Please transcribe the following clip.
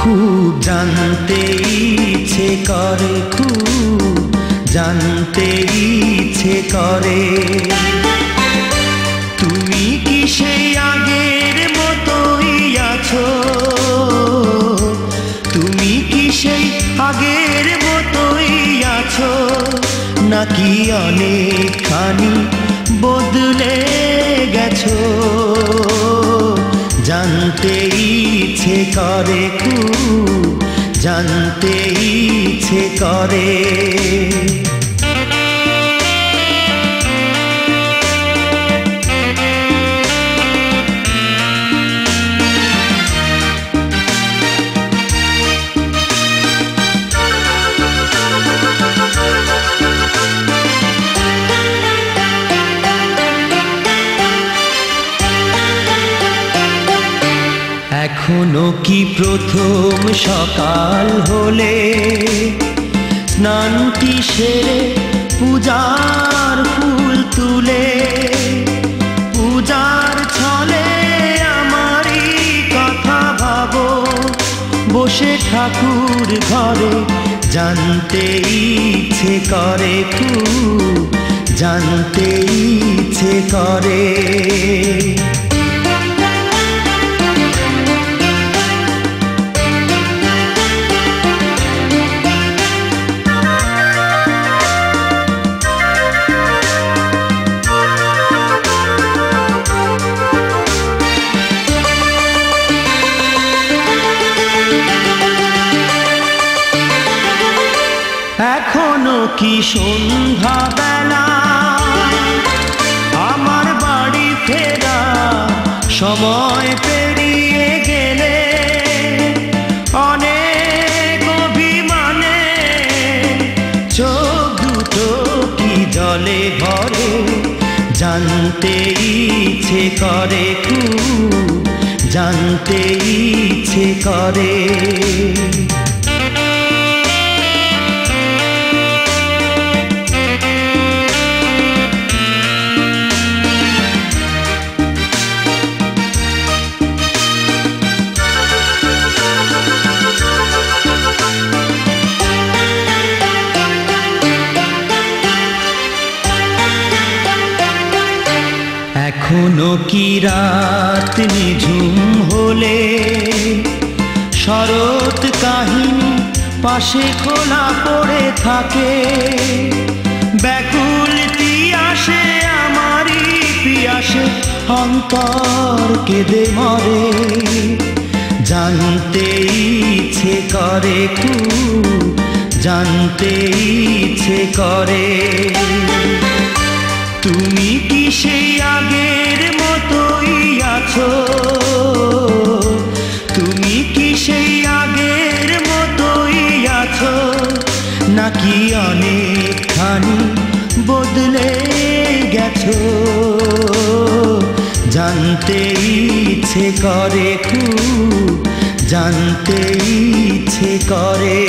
খুব জানতে ইচ্ছে করে, খুব জানতে ইচ্ছে করে। তুমি কি সেই আগের মতোই আছো? তুমি কি সেই আগের মতোই আছো, নাকি অনেকখানি বদলে গেছো? জানতে ইচ্ছে করে, খুব জানতে ইচ্ছে করে। এখনো কি প্রথম সকাল হলে স্নানটি সেরে পূজার ফুল তুলে, পূজার ছলে আমারই কথা ভাবো বসে ঠাকুর ঘরে? জানতে ইচ্ছে করে, খুব জানতে ইচ্ছে করে। এখনো কি সন্ধ্যা বেলা আমার বাড়ি ফেরা সময় পেরিয়ে গেলে অনেক অভিমানে চোখ দুটো কি জলে ভরে? জানতে ইচ্ছে করে, খুব জানতে ইচ্ছে করে। এখনো কি রাত নিঝুম হলে শরৎ কাহিনী পাশে খোলা পড়ে থাকে? ব্যাকুল তিয়াসে আমারই পিয়াসে অন্তর কেঁদে মরে। জানতে ইচ্ছে করে, খুব জানতে ইচ্ছে করে। তুমি কি সেই আগের মতোই আছো? তুমি কি সেই আগের মতোই আছো, নাকি অনেকখানি বদলে গেছো? জানতে ইচ্ছে করে, খুব জানতে ইচ্ছে করে।